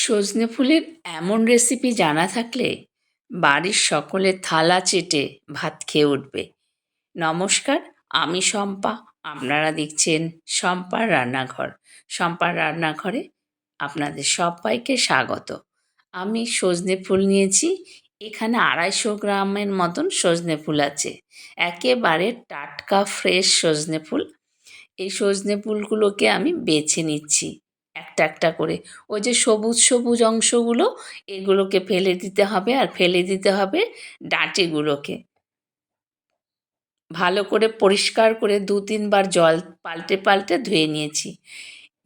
সজনে ফুলের এমন রেসিপি জানা থাকলে বাড়ির সকলে থালা চেটে ভাত খেয়ে উঠবে। নমস্কার, আমি শম্পা। আপনারা দেখছেন শম্পার রান্নাঘর। শম্পার রান্নাঘরে আপনাদের সবাইকে স্বাগত। আমি সজনে ফুল নিয়েছি। এখানে 250 গ্রামের মতন সজনে ফুল আছে। একেবারে টাটকা ফ্রেশ সজনে ফুল। এই সজনে ফুলগুলোকে আমি বেছে নিচ্ছি একটা একটা করে। ওই যে সবুজ সবুজ অংশগুলো, এগুলোকে ফেলে দিতে হবে, আর ফেলে দিতে হবে ডাঁটিগুলোকে। ভালো করে পরিষ্কার করে 2-3 বার জল পাল্টে পাল্টে ধুয়ে নিয়েছি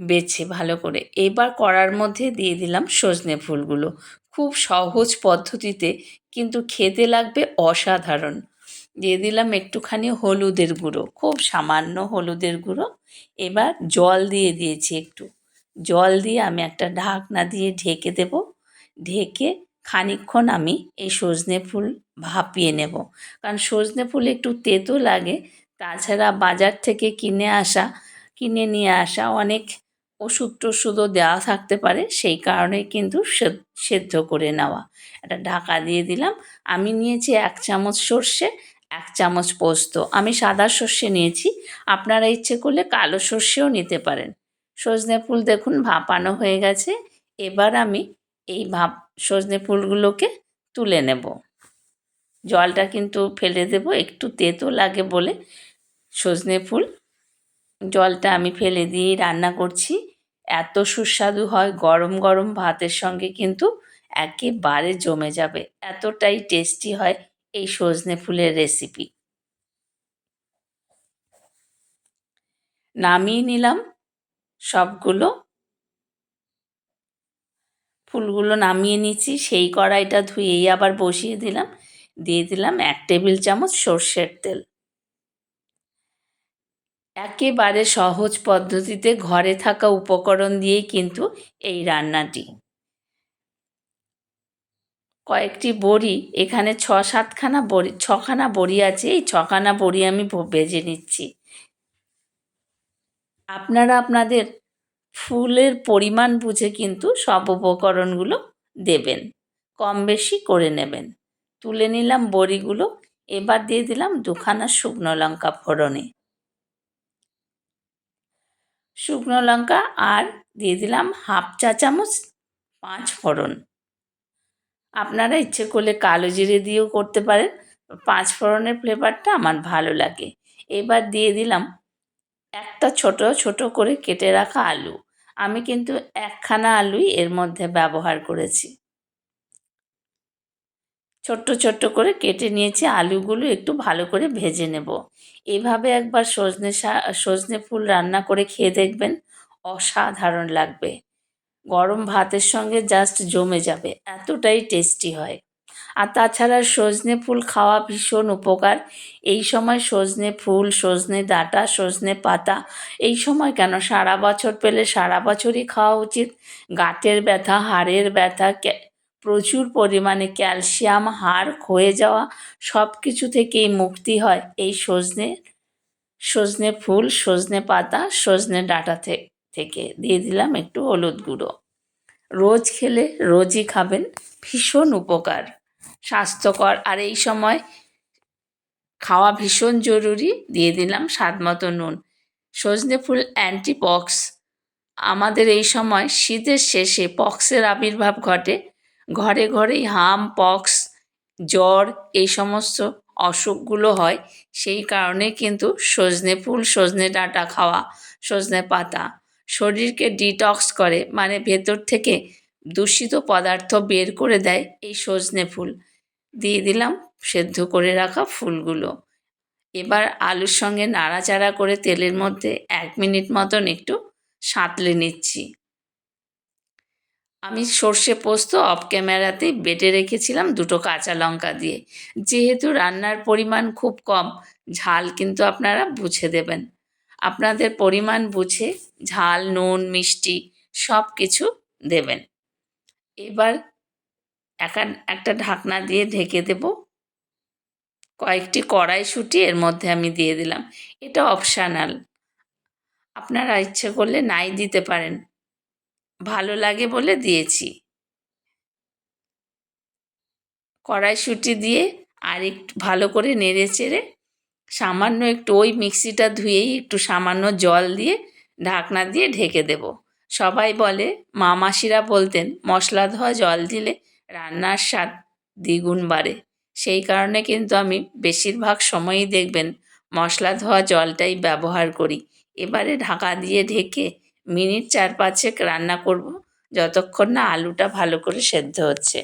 বেছে ভালো করে। এবার কড়ার মধ্যে দিয়ে দিলাম সজনে ফুলগুলো। খুব সহজ পদ্ধতিতে, কিন্তু খেতে লাগবে অসাধারণ। দিয়ে দিলাম একটুখানি হলুদের গুঁড়ো, খুব সামান্য হলুদের গুঁড়ো। এবার জল দিয়ে দিয়েছি একটু। জল দিয়ে আমি একটা ঢাকনা দিয়ে ঢেকে দেব। ঢেকে খানিকক্ষণ আমি এই সজনে ফুল ভাপিয়ে নেব। কারণ সজনে ফুল একটু তেতো লাগে। তাছাড়া বাজার থেকে কিনে নিয়ে আসা অনেক ওষুধ টষুধও দেওয়া থাকতে পারে, সেই কারণে কিন্তু সেদ্ধ করে নেওয়া। একটা ঢাকা দিয়ে দিলাম। আমি নিয়েছি 1 চামচ সর্ষে, 1 চামচ পোস্ত। আমি সাদা সর্ষে নিয়েছি, আপনারা ইচ্ছে করলে কালো সর্ষেও নিতে পারেন। সজনে ফুল দেখুন ভাপানো হয়ে গেছে। এবার আমি এই সজনে ফুলগুলোকে তুলে নেব। জলটা কিন্তু ফেলে দেব, একটু তেতো লাগে বলে। সজনে ফুল জলটা আমি ফেলে দিয়েই রান্না করছি। এত সুস্বাদু হয়, গরম গরম ভাতের সঙ্গে কিন্তু একেবারে জমে যাবে। এতটাই টেস্টি হয় এই সজনে ফুলের রেসিপি। নামিয়ে নিলাম সবগুলো ফুলগুলো, নামিয়ে নিচ্ছি। সেই কড়াইটা ধুয়েই আবার বসিয়ে দিলাম। দিয়ে দিলাম 1 টেবিল চামচ সর্ষের তেল। একেবারে সহজ পদ্ধতিতে ঘরে থাকা উপকরণ দিয়েই কিন্তু এই রান্নাটি। কয়েকটি বড়ি, এখানে 6খানা বড়ি আছে। এই 6খানা বড়ি আমি ভেজে নিচ্ছি। আপনারা আপনাদের ফুলের পরিমাণ বুঝে কিন্তু সব উপকরণগুলো দেবেন, কম বেশি করে নেবেন। তুলে নিলাম বড়িগুলো। এবার দিয়ে দিলাম 2খানা শুকনো লঙ্কা ফোড়নে। শুকনো লঙ্কা, আর দিয়ে দিলাম 1/2 চা চামচ 5 ফোড়ন। আপনারা ইচ্ছে করলে কালো জিরে দিয়েও করতে পারেন। 5 ফোড়নের ফ্লেভারটা আমার ভালো লাগে। এবার দিয়ে দিলাম একটা ছোট ছোট করে কেটে রাখা আলু। আমি কিন্তু 1খানা আলুই এর মধ্যে ব্যবহার করেছি। ছোট্ট ছোট্ট করে কেটে নিয়েছি। আলুগুলো একটু ভালো করে ভেজে নেব। এভাবে একবার সজনে ফুল রান্না করে খেয়ে দেখবেন, অসাধারণ লাগবে। গরম ভাতের সঙ্গে জাস্ট জমে যাবে, এতটাই টেস্টি হয়। আর তাছাড়া সজনে ফুল খাওয়া ভীষণ উপকার। এই সময় সজনে ফুল, সজনে ডাঁটা, সজনে পাতা, এই সময় কেন, সারা বছর পেলে সারা বছরই খাওয়া উচিত। গাঁটের ব্যথা, হাড়ের ব্যথা, প্রচুর পরিমাণে ক্যালসিয়াম, হাড় ক্ষয়ে যাওয়া, সব কিছু থেকেই মুক্তি হয় এই সজনে ফুল, সজনে পাতা, সজনে ডাঁটা থেকে। দিয়ে দিলাম একটু হলুদ গুঁড়ো। রোজ খেলে রোজই খাবেন, ভীষণ উপকার, স্বাস্থ্যকর। আর এই সময় খাওয়া ভীষণ জরুরি। দিয়ে দিলাম স্বাদ মতো নুন। সজনে ফুল অ্যান্টিপক্স। আমাদের এই সময় শীতের শেষে পক্সের আবির্ভাব ঘটে। ঘরে ঘরেই হাম, পক্স, জ্বর, এই সমস্ত অসুখগুলো হয়। সেই কারণে কিন্তু সজনে ফুল, সজনে ডাঁটা খাওয়া, সজনে পাতা শরীরকে ডিটক্স করে, মানে ভেতর থেকে দূষিত পদার্থ বের করে দেয় এই সজনে ফুল। দিয়ে দিলাম সেদ্ধ করে রাখা ফুলগুলো। এবার আলুর সঙ্গে নাড়াচাড়া করে তেলের মধ্যে 1 মিনিট মতন একটু সাঁতলে নিচ্ছি। আমি সর্ষে পোস্ত অফ ক্যামেরাতেই বেটে রেখেছিলাম 2টো কাঁচা লঙ্কা দিয়ে। যেহেতু রান্নার পরিমাণ খুব কম, ঝাল কিন্তু আপনারা বুঝে দেবেন। আপনাদের পরিমাণ বুঝে ঝাল, নুন, মিষ্টি সব কিছু দেবেন। এবার একটা ঢাকনা দিয়ে ঢেকে দেব। কয়েকটি কড়াইশুঁটি এর মধ্যে আমি দিয়ে দিলাম। এটা অপশানাল, আপনারা ইচ্ছে করলে নাই দিতে পারেন, ভালো লাগে বলে দিয়েছি। কড়াইশুঁটি দিয়ে আর একটু ভালো করে নেড়ে চেড়ে সামান্য একটু ওই মিক্সিটা ধুয়েই একটু সামান্য জল দিয়ে ঢাকনা দিয়ে ঢেকে দেব। সবাই বলে, মা মাসিরা বলতেন মশলা ধোয়া জল দিলে রান্নার স্বাদ দ্বিগুণ বাড়ে। সেই কারণে কিন্তু আমি বেশিরভাগ সময়ই দেখবেন মশলা ধোয়া জলটাই ব্যবহার করি। এবারে ঢাকা দিয়ে ঢেকে মিনিট 4-5 রান্না করব, যতক্ষণ না আলুটা ভালো করে সেদ্ধ হচ্ছে।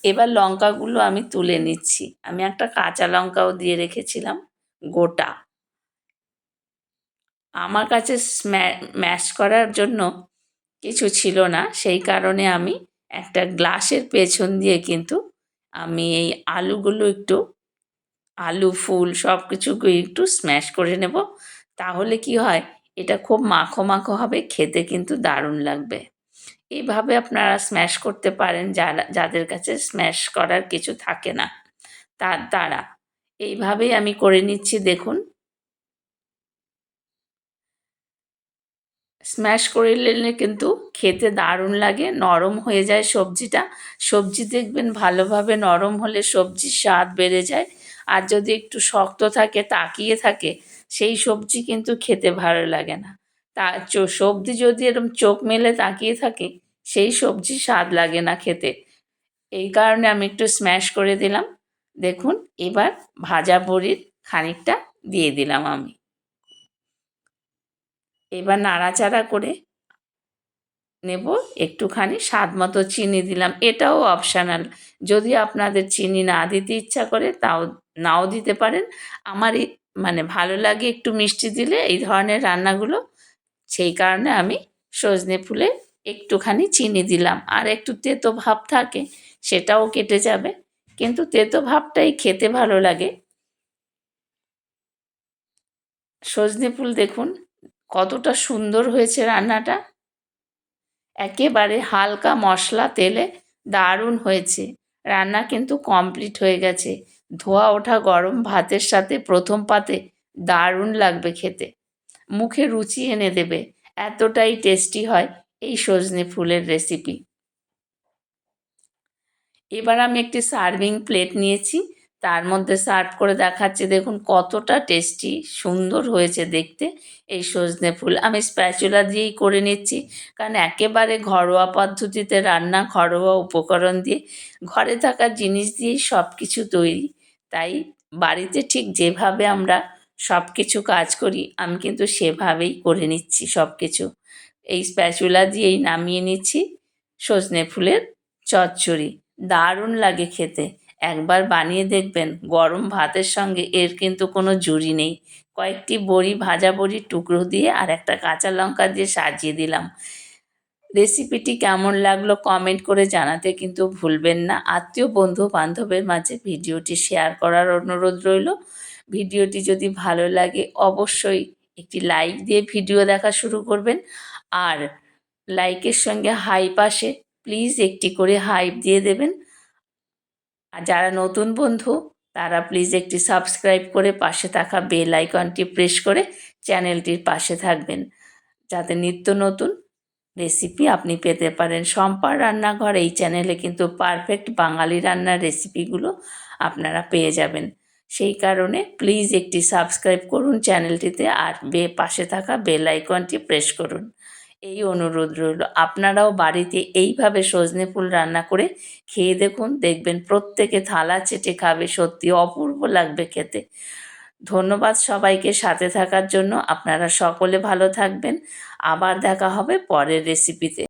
এবার লঙ্কাগুলো আমি তুলে নিচ্ছি। আমি একটা কাঁচা লঙ্কাও দিয়ে রেখেছিলাম গোটা। আমার কাছে ম্যাশ করার জন্য কিছু ছিল না, সেই কারণে আমি একটা গ্লাসের পেছন দিয়ে কিন্তু আমি এই আলুগুলো একটু আলু ফুল সব কিছুকে একটু স্ম্যাশ করে নেব। তাহলে কি হয়, এটা খুব মাখো মাখো হবে, খেতে কিন্তু দারুণ লাগবে। এইভাবে আপনারা স্ম্যাশ করতে পারেন, যাদের কাছে স্ম্যাশ করার কিছু থাকে না তারা এইভাবেই আমি করে নিচ্ছি। দেখুন, স্ম্যাশ করে নিলে কিন্তু খেতে দারুণ লাগে, নরম হয়ে যায় সবজিটা। সবজি দেখবেন ভালোভাবে নরম হলে সবজির স্বাদ বেড়ে যায়। আর যদি একটু শক্ত থাকে, তাকিয়ে থাকে, সেই সবজি কিন্তু খেতে ভালো লাগে না। তা সবজি যদি এরকম চোখ মেলে তাকিয়ে থাকে, সেই সবজি স্বাদ লাগে না খেতে। এই কারণে আমি একটু স্ম্যাশ করে দিলাম। দেখুন, এবার ভাজা বড়ির খানিকটা দিয়ে দিলাম আমি। এবার নাড়াচাড়া করে নেব। একটুখানি স্বাদ মতো চিনি দিলাম, এটাও অপশানাল। যদি আপনাদের চিনি না দিতে ইচ্ছা করে তাও নাও দিতে পারেন। আমার মানে ভালো লাগে একটু মিষ্টি দিলে এই ধরনের রান্নাগুলো, সেই কারণে আমি সজনে ফুলে একটুখানি চিনি দিলাম। আর একটু তেতো ভাব থাকে, সেটাও কেটে যাবে, কিন্তু তেতো ভাবটাই খেতে ভালো লাগে। সজনে ফুল দেখুন কতটা সুন্দর হয়েছে রান্নাটা, একেবারে হালকা মশলা তেলে দারুণ হয়েছে। রান্না কিন্তু কমপ্লিট হয়ে গেছে। ধোয়া ওঠা গরম ভাতের সাথে প্রথম পাতে দারুণ লাগবে খেতে, মুখে রুচি এনে দেবে, এতটাই টেস্টি হয় এই সজনে ফুলের রেসিপি। এবার আমি একটি সার্ভিং প্লেট নিয়েছি, তার মধ্যে সার্ভ করে দেখাচ্ছি। দেখুন কতটা টেস্টি সুন্দর হয়েছে দেখতে এই সজনে ফুল। আমি স্প্যাচুলা দিয়েই করে নিচ্ছি, কারণ একেবারে ঘরোয়া পদ্ধতিতে রান্না, ঘরোয়া উপকরণ দিয়ে, ঘরে থাকা জিনিস দিয়েই সব কিছু তৈরি। তাই বাড়িতে ঠিক যেভাবে আমরা সব কিছু কাজ করি, আমি কিন্তু সেভাবেই করে নিচ্ছি সব কিছু। এই স্প্যাচুলা দিয়েই নামিয়ে নিচ্ছি সজনে ফুলের চচ্চড়ি। দারুণ লাগে খেতে, একবার বানিয়ে দেখবেন। গরম ভাতের সঙ্গে এর কিন্তু কোনো জুড়ি নেই। কয়েকটি বড়ি, ভাজা বড়ির টুকরো দিয়ে আর একটা কাঁচা লঙ্কা দিয়ে সাজিয়ে দিলাম। রেসিপিটি কেমন লাগলো কমেন্ট করে জানাতে কিন্তু ভুলবেন না। আত্মীয় বন্ধু বান্ধবের মাঝে ভিডিওটি শেয়ার করার অনুরোধ রইল। ভিডিওটি যদি ভালো লাগে অবশ্যই একটি লাইক দিয়ে ভিডিও দেখা শুরু করবেন। আর লাইকের সঙ্গে হাইপ আসে, প্লিজ একটি করে হাইপ দিয়ে দেবেন। আর যারা নতুন বন্ধু তারা প্লিজ একটি সাবস্ক্রাইব করে পাশে থাকা বেল আইকনটি প্রেস করে চ্যানেলটির পাশে থাকবেন, যাতে নিত্য নতুন রেসিপি আপনি পেতে পারেন। শম্পার রান্নাঘর এই চ্যানেলে কিন্তু পারফেক্ট বাঙালি রান্নার রেসিপিগুলো আপনারা পেয়ে যাবেন। সেই কারণে প্লিজ একটি সাবস্ক্রাইব করুন চ্যানেলটিতে, আর পাশে থাকা বেল আইকনটি প্রেস করুন। এই অনুরোধ রইল। আপনারাও বাড়িতে এইভাবে সজনে ফুল রান্না করে খেয়ে দেখুন, দেখবেন প্রত্যেকে থালা চেটে খাবে, সত্যি অপূর্ব লাগবে খেতে। ধন্যবাদ সবাইকে সাথে থাকার জন্য। আপনারা সকলে ভালো থাকবেন। আবার দেখা হবে পরের রেসিপিতে।